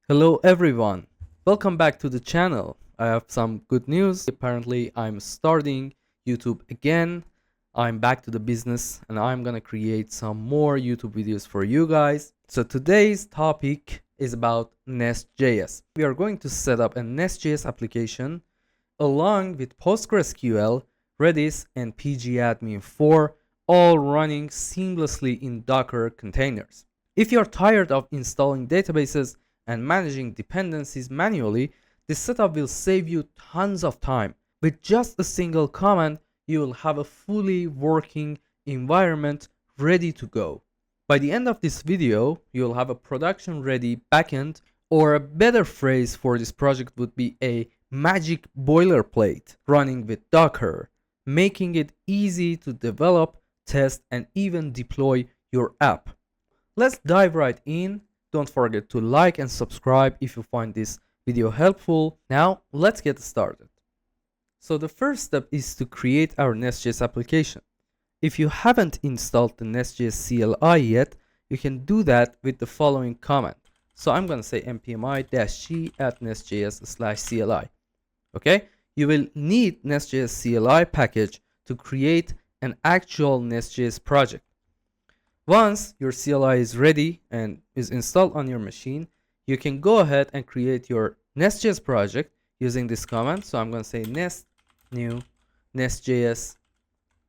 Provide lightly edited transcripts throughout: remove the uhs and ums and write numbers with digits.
Hello everyone, welcome back to the channel. I have some good news. Apparently I'm starting YouTube again. I'm back to the business and I'm gonna create some more YouTube videos for you guys. So today's topic is about NestJS. We are going to set up a NestJS application along with PostgreSQL, Redis and pgAdmin 4 all running seamlessly in Docker containers. If you're tired of installing databases and managing dependencies manually, this setup will save you tons of time. With just a single command, you will have a fully working environment ready to go. By the end of this video, you'll have a production-ready backend, or a better phrase for this project would be a magic boilerplate running with Docker, making it easy to develop, test, and even deploy your app. Let's dive right in. Don't forget to like and subscribe if you find this video helpful. Now, let's get started. So the first step is to create our NestJS application. If you haven't installed the NestJS CLI yet, you can do that with the following command. So I'm going to say npmi-g at nestjs/cli. Okay, you will need NestJS CLI package to create an actual NestJS project. Once your CLI is ready and is installed on your machine, you can go ahead and create your NestJS project using this command. So I'm going to say nest new NestJS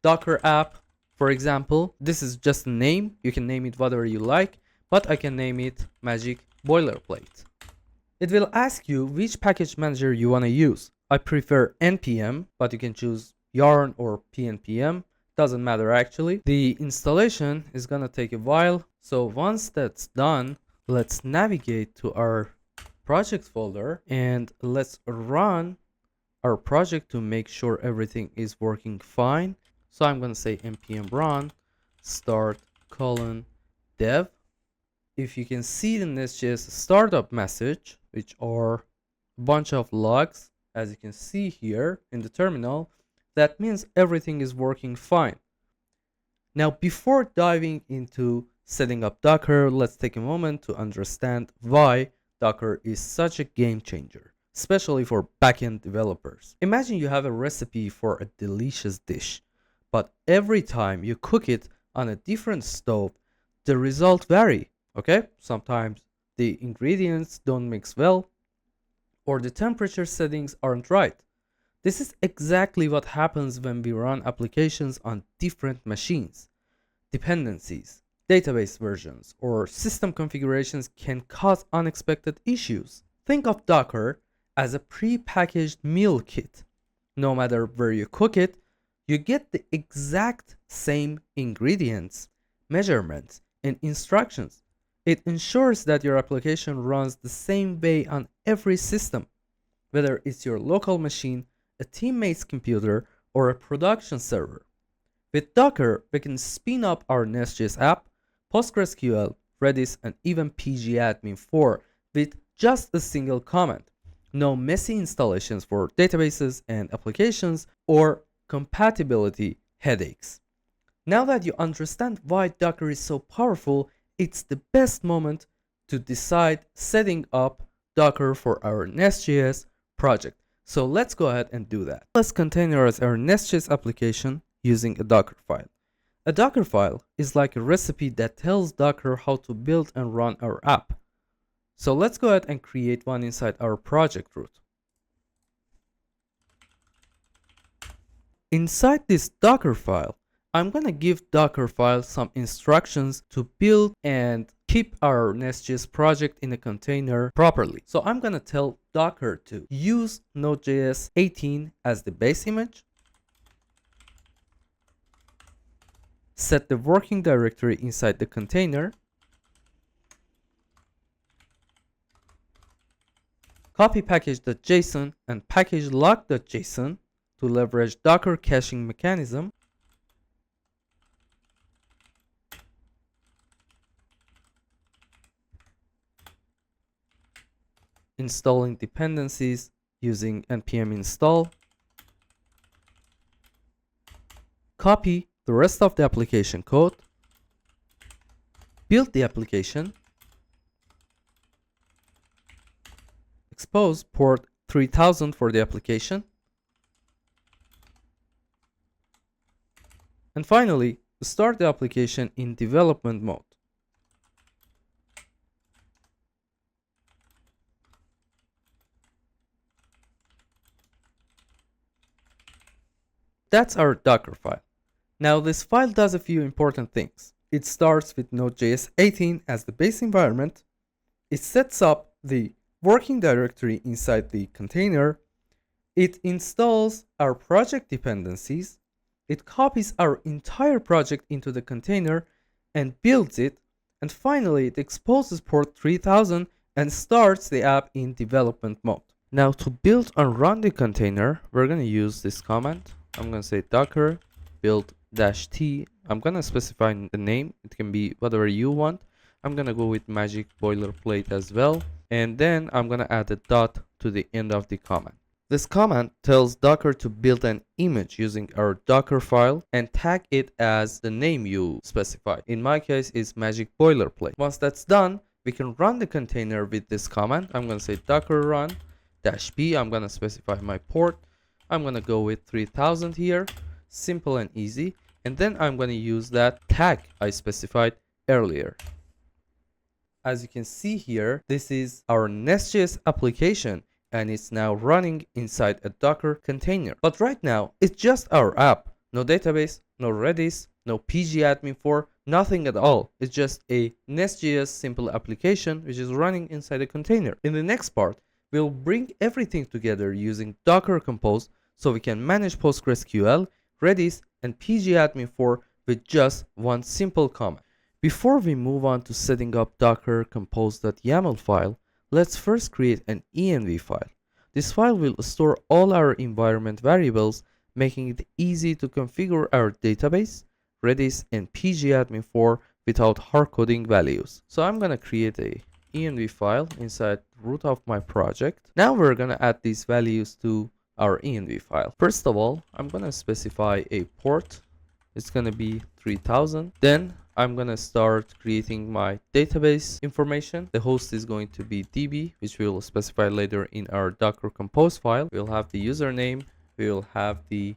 Docker app. For example, this is just a name. You can name it whatever you like, but I can name it Magic Boilerplate. It will ask you which package manager you want to use. I prefer npm, but you can choose yarn or pnpm. Doesn't matter actually. The installation is gonna take a while. So once that's done, let's navigate to our project folder and let's run our project to make sure everything is working fine. So I'm gonna say npm run start :dev. If you can see the NestJS startup message, which are a bunch of logs, as you can see here in the terminal, that means everything is working fine. Now, before diving into setting up Docker, let's take a moment to understand why Docker is such a game changer, especially for backend developers. Imagine you have a recipe for a delicious dish, but every time you cook it on a different stove, the results vary, okay? Sometimes the ingredients don't mix well, or the temperature settings aren't right. This is exactly what happens when we run applications on different machines. Dependencies, database versions, or system configurations can cause unexpected issues. Think of Docker as a pre-packaged meal kit. No matter where you cook it, you get the exact same ingredients, measurements, and instructions. It ensures that your application runs the same way on every system, whether it's your local machine, a teammate's computer, or a production server. With Docker, we can spin up our NestJS app, PostgreSQL, Redis, and even pgAdmin 4 with just a single command. No messy installations for databases and applications or compatibility headaches. Now that you understand why Docker is so powerful, it's the best moment to decide setting up Docker for our NestJS project. So let's go ahead and do that. Let's containerize our NestJS application using a Dockerfile. A Dockerfile is like a recipe that tells Docker how to build and run our app. So let's go ahead and create one inside our project root. Inside this Dockerfile, I'm gonna give Dockerfile some instructions to build and keep our NestJS project in a container properly. So I'm gonna tell Docker to use Node.js 18 as the base image, set the working directory inside the container, copy package.json and package log.json to leverage Docker caching mechanism, installing dependencies using npm install, copy the rest of the application code, build the application, expose port 3000 for the application. And finally, start the application in development mode. That's our Docker file. Now this file does a few important things. It starts with Node.js 18 as the base environment. It sets up the working directory inside the container. It installs our project dependencies. It copies our entire project into the container and builds it. And finally, it exposes port 3000 and starts the app in development mode. Now to build and run the container, we're going to use this command. I'm going to say docker build -t. I'm going to specify the name. It can be whatever you want. I'm going to go with magic boilerplate as well. And then I'm going to add a dot to the end of the command. This command tells Docker to build an image using our Dockerfile and tag it as the name you specified. In my case, it's magic boilerplate. Once that's done, we can run the container with this command. I'm going to say docker run -b. I'm going to specify my port. I'm going to go with 3000 here. Simple and easy. And then I'm going to use that tag I specified earlier. As you can see here, this is our NestJS application and it's now running inside a Docker container. But right now, it's just our app. No database, no Redis, no pgAdmin 4, nothing at all. It's just a NestJS simple application which is running inside a container. In the next part, we'll bring everything together using Docker Compose so we can manage PostgreSQL, Redis, and pgAdmin 4 with just one simple command. Before we move on to setting up docker-compose.yml file, let's first create an env file. This file will store all our environment variables, making it easy to configure our database, Redis, and pgAdmin 4 without hard-coding values. So I'm going to create a env file inside root of my project. Now we're going to add these values to our env file. First of all, I'm going to specify a port. It's going to be 3000. Then I'm going to start creating my database information. The host is going to be db, which we will specify later in our docker compose file. We'll have the username. We will have the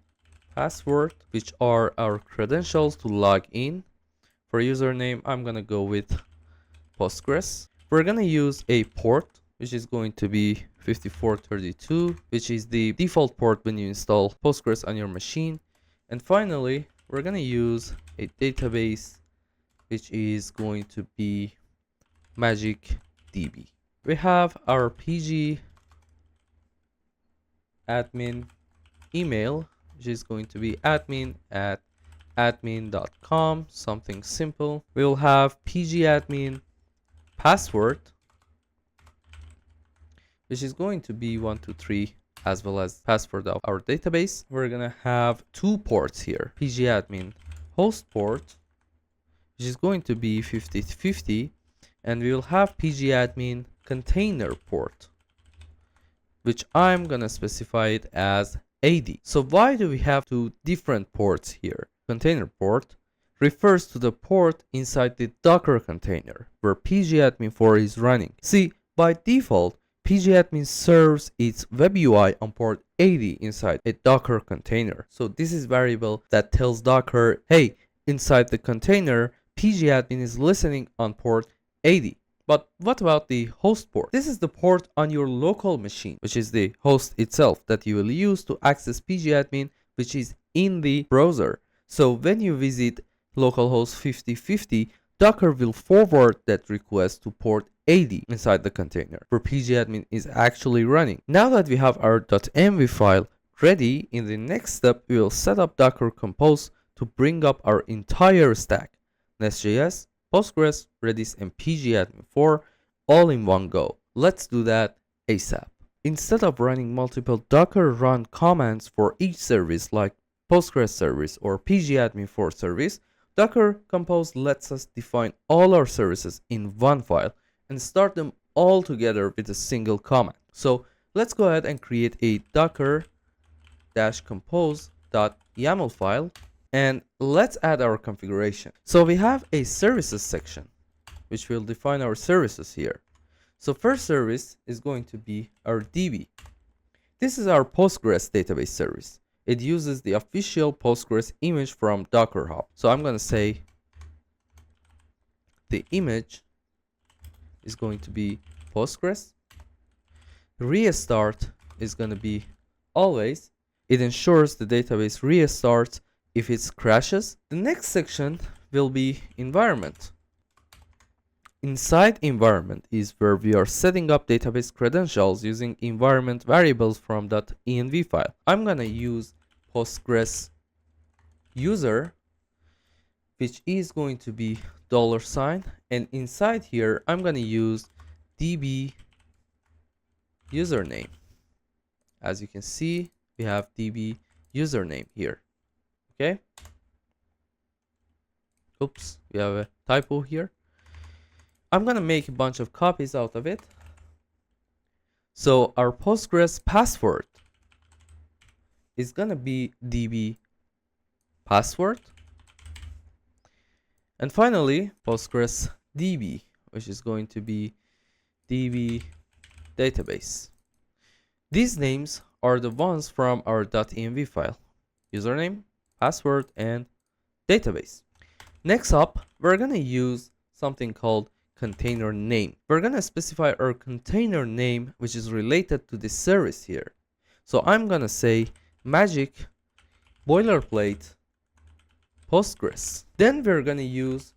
password, which are our credentials to log in. For username, I'm going to go with Postgres. We're going to use a port, which is going to be 5432, which is the default port when you install Postgres on your machine. And finally, we're going to use a database, which is going to be MagicDB. We have our pgAdmin email, which is going to be admin@admin.com, something simple. We'll have pgAdmin password, which is going to be 123, as well as password of our database. We're gonna have two ports here, pgAdmin host port, which is going to be 5050, and we will have pgAdmin container port, which I'm gonna specify it as 80. So why do we have two different ports here? Container port refers to the port inside the Docker container where pgAdmin 4 is running. See, by default, pgAdmin serves its web UI on port 80 inside a Docker container. So this is variable that tells Docker, hey, inside the container, pgAdmin is listening on port 80. But what about the host port? This is the port on your local machine, which is the host itself that you will use to access pgAdmin, which is in the browser. So when you visit localhost 5050, Docker will forward that request to port 80 inside the container where pgAdmin is actually running. Now that we have our .env file ready, in the next step, we will set up Docker Compose to bring up our entire stack, NestJS, Postgres, Redis, and pgAdmin 4 all in one go. Let's do that ASAP. Instead of running multiple Docker run commands for each service like Postgres service or pgAdmin 4 service, Docker Compose lets us define all our services in one file and start them all together with a single command. So let's go ahead and create a docker-compose.yml file. And let's add our configuration. So we have a services section, which will define our services here. So first service is going to be our DB. This is our Postgres database service. It uses the official Postgres image from Dockerfile. So I'm going to say the image is going to be Postgres. Restart is going to be always. It ensures the database restarts if it crashes. The next section will be environment. Inside environment is where we are setting up database credentials using environment variables from .env file. I'm gonna use Postgres user, which is going to be $, and inside here I'm gonna use db username. As you can see, we have db username here. Okay. Oops, we have a typo here. I'm gonna make a bunch of copies out of it. So our Postgres password is gonna be db password. And finally, Postgres db, which is going to be db database. These names are the ones from our .env file: username, password, and database. Next up, we're gonna use something called container name. We're gonna specify our container name, which is related to this service here. So I'm gonna say magic boilerplate Postgres. Then we're gonna use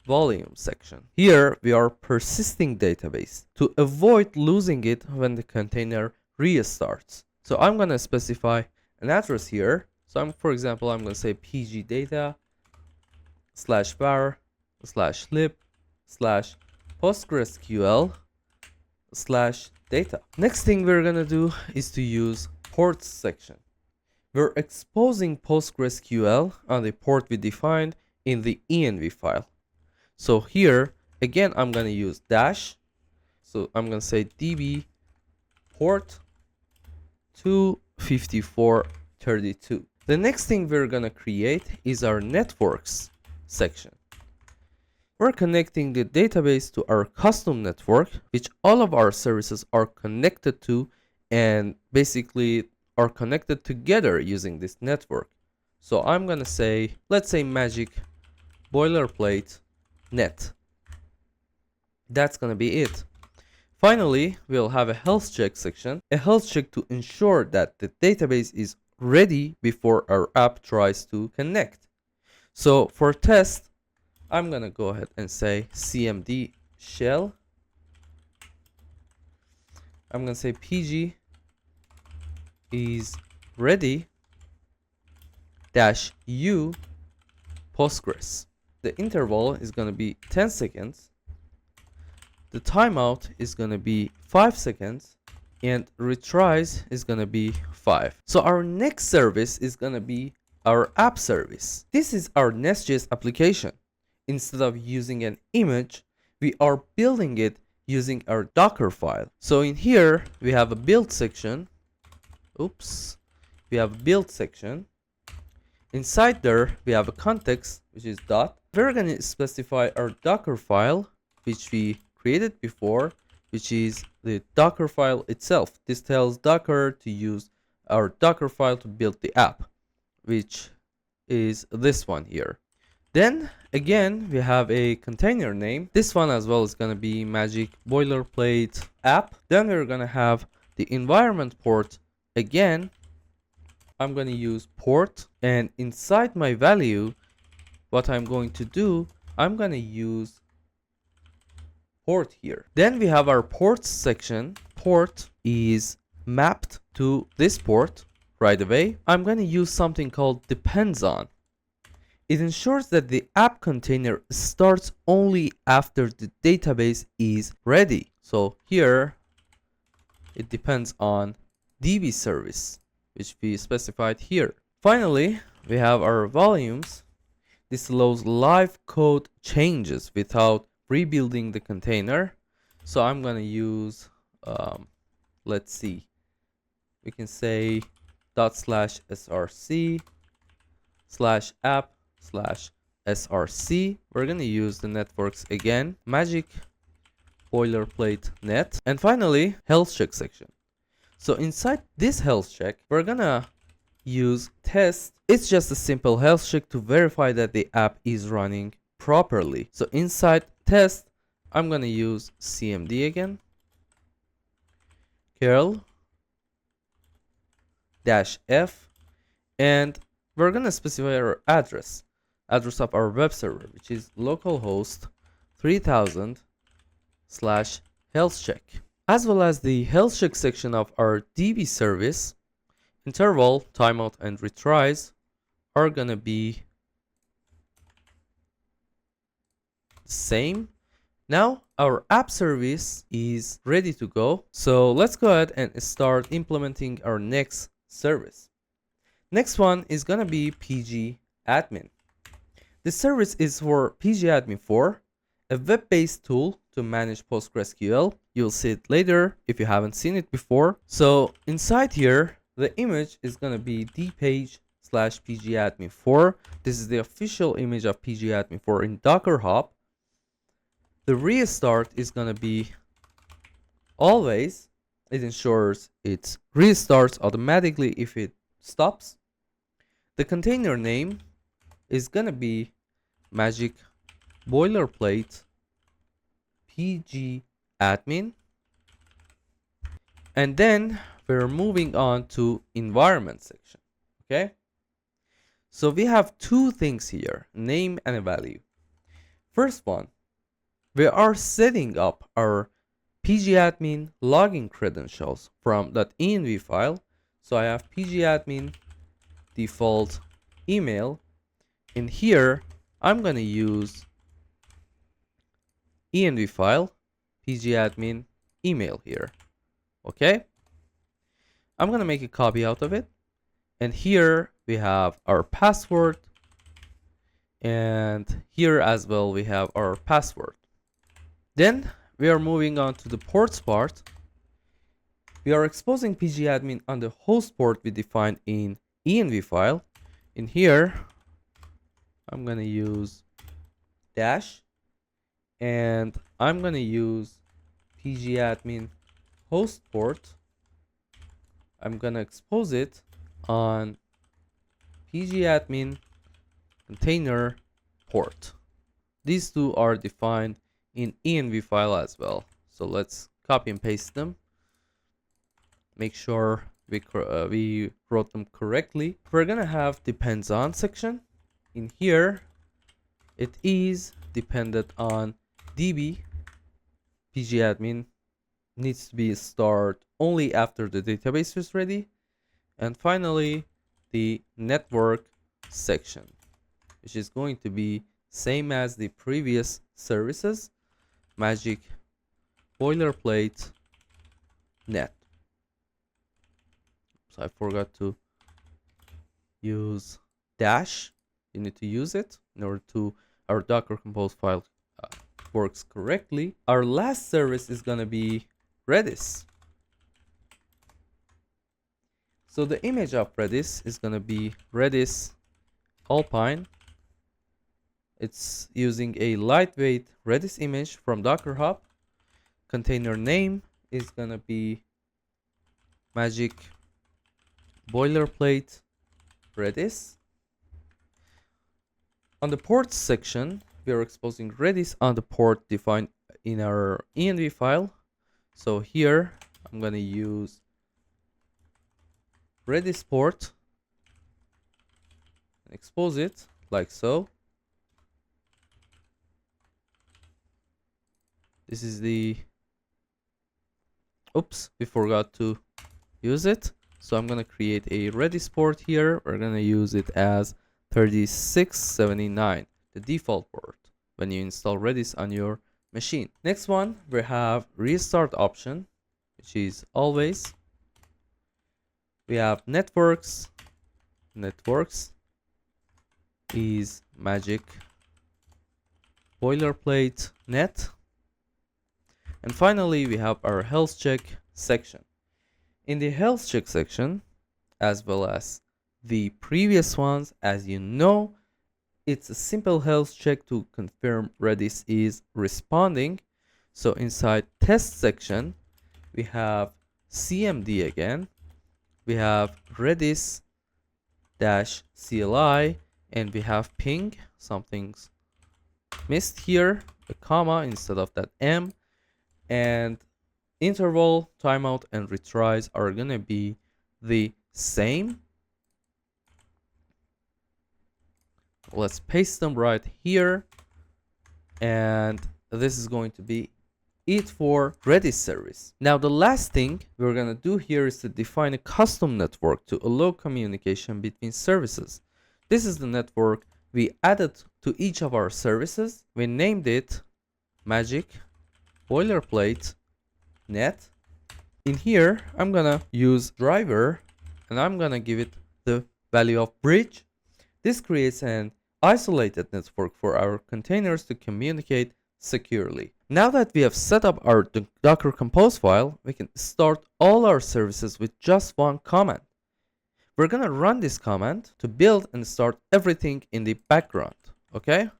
volume section. Here we are persisting database to avoid losing it when the container restarts. So I'm gonna specify an address here. So for example, I'm gonna say pgdata/var/lib/PostgreSQL/data. Next thing we're gonna do is to use ports section. We're exposing PostgreSQL on the port we defined in the env file. So here, again, I'm gonna use dash. So I'm gonna say db port 25432. The next thing we're gonna create is our networks section. We're connecting the database to our custom network, which all of our services are connected to, and basically are connected together using this network. So I'm gonna say, let's say magic boilerplate net. That's gonna be it. Finally, we'll have a health check section, a health check to ensure that the database is ready before our app tries to connect. So for test, I'm gonna go ahead and say cmd shell. I'm gonna say pg is ready -u Postgres. The interval is gonna be 10 seconds. The timeout is gonna be 5 seconds, and retries is gonna be 5. So our next service is gonna be our app service. This is our NestJS application. Instead of using an image, we are building it using our Dockerfile. So in here, we have a build section. Oops. We have a build section. Inside there, we have a context, which is dot. We're going to specify our Dockerfile, which we created before, which is the Dockerfile itself. This tells Docker to use our Dockerfile to build the app, which is this one here. Then again, we have a container name. This one as well is going to be magic boilerplate app. Then we're going to have the environment port. Again, I'm going to use port, and inside my value, what I'm going to do, I'm going to use port here. Then we have our ports section. Port is mapped to this port right away. I'm going to use something called depends on. It ensures that the app container starts only after the database is ready. So here, it depends on DB service, which we specified here. Finally, we have our volumes. This allows live code changes without rebuilding the container. So I'm going to use, let's see, we can say ./src/app/src. We're going to use the networks again. Magic boilerplate net. And finally, health check section. So inside this health check, we're gonna use test. It's just a simple health check to verify that the app is running properly. So inside test, I'm gonna use cmd again, curl -f, and we're gonna specify our address of our web server, which is localhost 3000 /health check, as well as the health check section of our DB service. Interval, timeout, and retries are gonna be the same. Now our app service is ready to go. So let's go ahead and start implementing our next service. Next one is gonna be pgAdmin. This service is for pgAdmin 4, a web-based tool to manage PostgreSQL. You'll see it later if you haven't seen it before. So inside here, the image is gonna be dpage/pgAdmin4. This is the official image of pgAdmin4 in Docker Hub. The restart is gonna be always. It ensures it restarts automatically if it stops. The container name is gonna be magic boilerplate pgAdmin. And then we're moving on to environment section. Okay, so we have two things here, name and a value. First one, we are setting up our pgAdmin login credentials from .env file. So I have pgAdmin default email. In here, I'm gonna use env file pgAdmin email here. Okay, I'm gonna make a copy out of it, and here we have our password, and here as well we have our password. Then we are moving on to the ports part. We are exposing pgAdmin on the host port we defined in env file. In here, I'm gonna use dash, and I'm gonna use pgAdmin host port. I'm gonna expose it on pgAdmin container port. These two are defined in env file as well. So let's copy and paste them. Make sure we wrote them correctly. We're gonna have depends on section. In here, it is dependent on DB. pgAdmin needs to be stored only after the database is ready. And finally, the network section, which is going to be same as the previous services, magic boilerplate net. So I forgot to use dash. You need to use it in order to our docker-compose file works correctly. Our last service is gonna be Redis. So the image of Redis is gonna be Redis Alpine. It's using a lightweight Redis image from Docker Hub. Container name is gonna be magic boilerplate Redis. On the ports section, we are exposing Redis on the port defined in our env file. So here I'm gonna use Redis port and expose it like so. This is the, oops, we forgot to use it. So I'm gonna create a Redis port here. We're gonna use it as 3679, the default port when you install Redis on your machine. Next one, we have restart option, which is always. We have networks. Networks is magic boilerplate net. And finally, we have our health check section. In the health check section, as well as the previous ones, as you know, it's a simple health check to confirm Redis is responding. So inside test section, we have cmd again. We have Redis dash CLI, and we have ping. Something's missed here, a comma instead of that M, and interval, timeout, and retries are gonna be the same. Let's paste them right here, and this is going to be it for Redis service. Now the last thing we're gonna do here is to define a custom network to allow communication between services. This is the network we added to each of our services. We named it magic boilerplate net. In here, I'm gonna use driver and I'm gonna give it the value of bridge. This creates an isolated network for our containers to communicate securely. Now that we have set up our Docker Compose file, we can start all our services with just one command. We're gonna run this command to build and start everything in the background. Okay?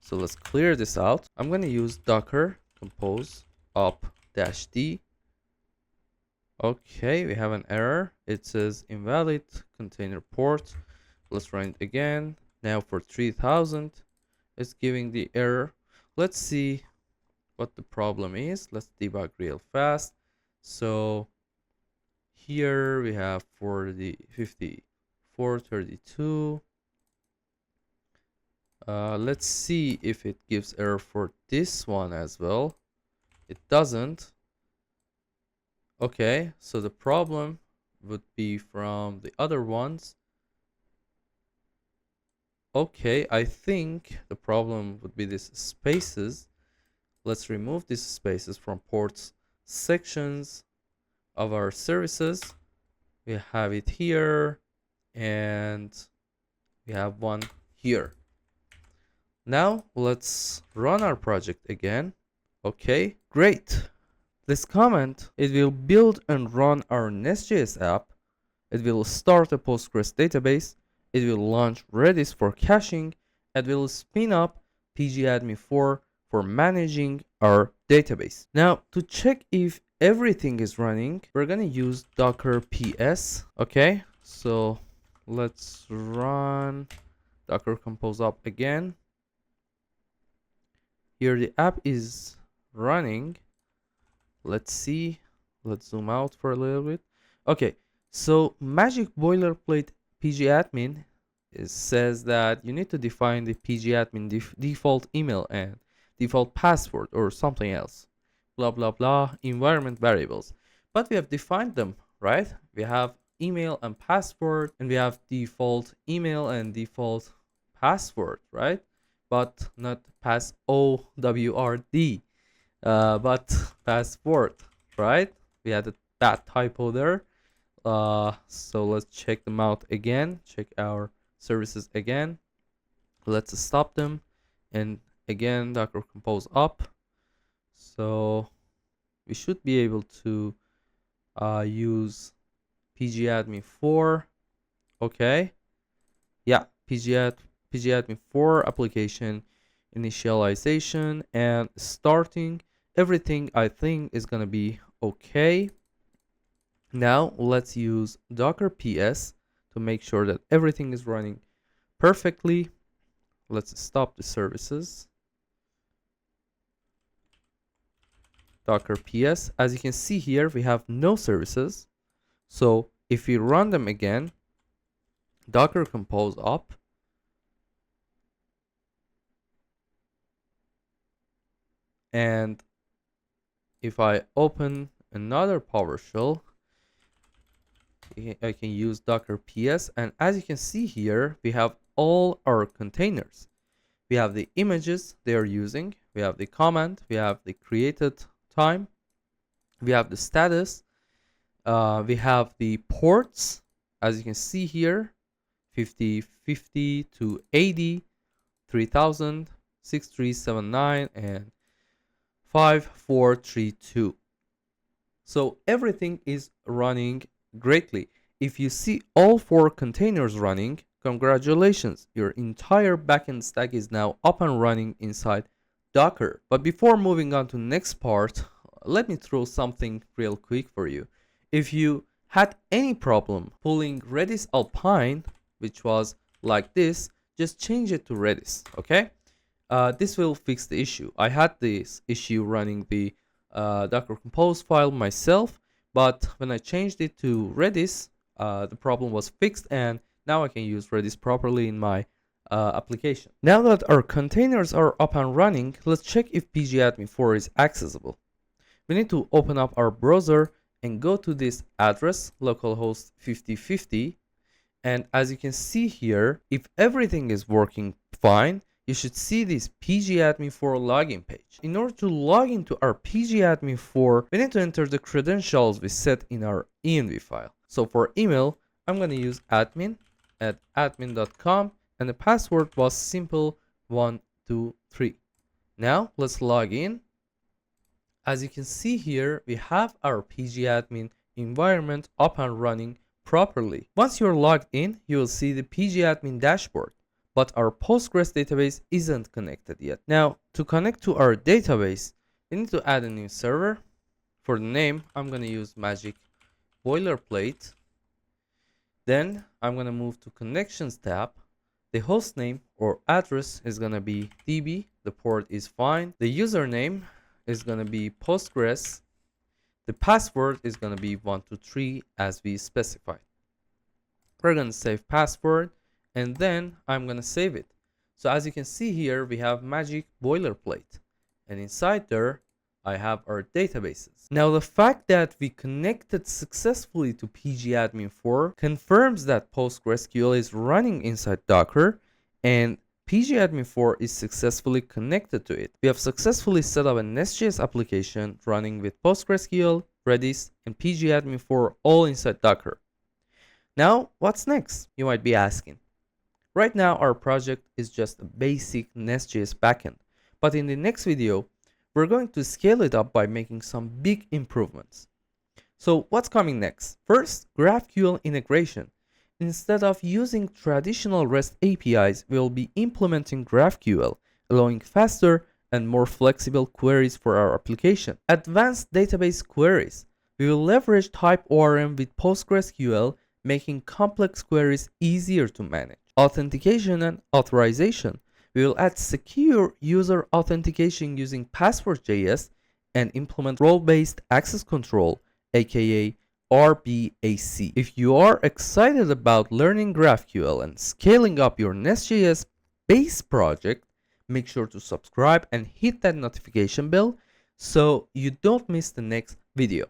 So let's clear this out. I'm gonna use docker compose up-d. Okay, we have an error. It says invalid container port. Let's run it again. Now for 3000, it's giving the error. Let's see what the problem is. Let's debug real fast. So here we have 5432. Let's see if it gives error for this one as well. It doesn't. Okay, so the problem would be from the other ones. Okay, I think the problem would be these spaces. Let's remove these spaces from ports sections of our services. We have it here and we have one here. Now let's run our project again. Okay, great. This command, it will build and run our NestJS app. It will start a Postgres database. It will launch Redis for caching. It will spin up pgAdmin 4 for managing our database. Now, to check if everything is running, we're gonna use docker ps. Okay, so let's run docker compose up again. Here the app is running. Let's see. Let's zoom out for a little bit. Okay, so magic boilerplate pgAdmin says that you need to define the pgAdmin default email and default password or something else. Blah, blah, blah, environment variables. But we have defined them, right? We have email and password, and we have default email and default password, right? But not pass O-W-R-D, but password, right? We had that typo there. So let's check them out again. Check our services again. Let's stop them. And again, docker compose up. So we should be able to use pgAdmin 4. Okay. Yeah, pgAdmin 4 application initialization and starting. Everything I think is gonna be okay. Now let's use docker ps to make sure that everything is running perfectly. Let's stop the services. Docker ps. As you can see here, we have no services. So if we run them again, docker compose up, and if I open another PowerShell, I can use docker ps, and as you can see here, we have all our containers. We have the images they are using, we have the command, we have the created time, we have the status, we have the ports, as you can see here, 5050 to 80, 3000, 6379, and 5432. So everything is running greatly. If you see all 4 containers running, congratulations, your entire backend stack is now up and running inside Docker. But before moving on to the next part, let me throw something real quick for you. If you had any problem pulling Redis Alpine, which was like this, just change it to Redis, okay? This will fix the issue. I had this issue running the Docker Compose file myself, but when I changed it to Redis, the problem was fixed, and now I can use Redis properly in my application. Now that our containers are up and running, let's check if pgAdmin 4 is accessible. We need to open up our browser and go to this address, localhost 5050. And as you can see here, if everything is working fine, you should see this pgAdmin 4 login page. In order to log into our pgAdmin 4, we need to enter the credentials we set in our env file. So for email, I'm going to use admin@admin.com, and the password was simple123. Now let's log in. As you can see here, we have our pgAdmin environment up and running properly. Once you're logged in, you will see the pgAdmin dashboard, but our Postgres database isn't connected yet. Now, to connect to our database, we need to add a new server. For the name, I'm going to use Magic Boilerplate. Then I'm going to move to Connections tab. The host name or address is going to be DB. The port is fine. The username is going to be Postgres. The password is going to be 123 as we specified. We're going to save password, and then I'm going to save it. So as you can see here, we have Magic Boilerplate, and inside there I have our databases. Now the fact that we connected successfully to pgAdmin 4 confirms that PostgreSQL is running inside Docker, and pgAdmin 4 is successfully connected to it. We have successfully set up a NestJS application running with PostgreSQL, Redis, and pgAdmin 4 all inside Docker. Now, what's next? You might be asking. Right now, our project is just a basic NestJS backend, but in the next video, we're going to scale it up by making some big improvements. So what's coming next? First, GraphQL integration. Instead of using traditional REST APIs, we'll be implementing GraphQL, allowing faster and more flexible queries for our application. Advanced database queries. We will leverage type ORM with PostgreSQL, making complex queries easier to manage. Authentication and authorization. We will add secure user authentication using password.js and implement role-based access control, aka RBAC. If you are excited about learning GraphQL and scaling up your NestJS base project, make sure to subscribe and hit that notification bell so you don't miss the next video.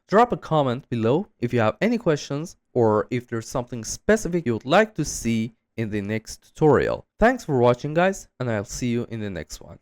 Drop a comment below if you have any questions or if there's something specific you would like to see in the next tutorial. Thanks for watching, guys, and I'll see you in the next one.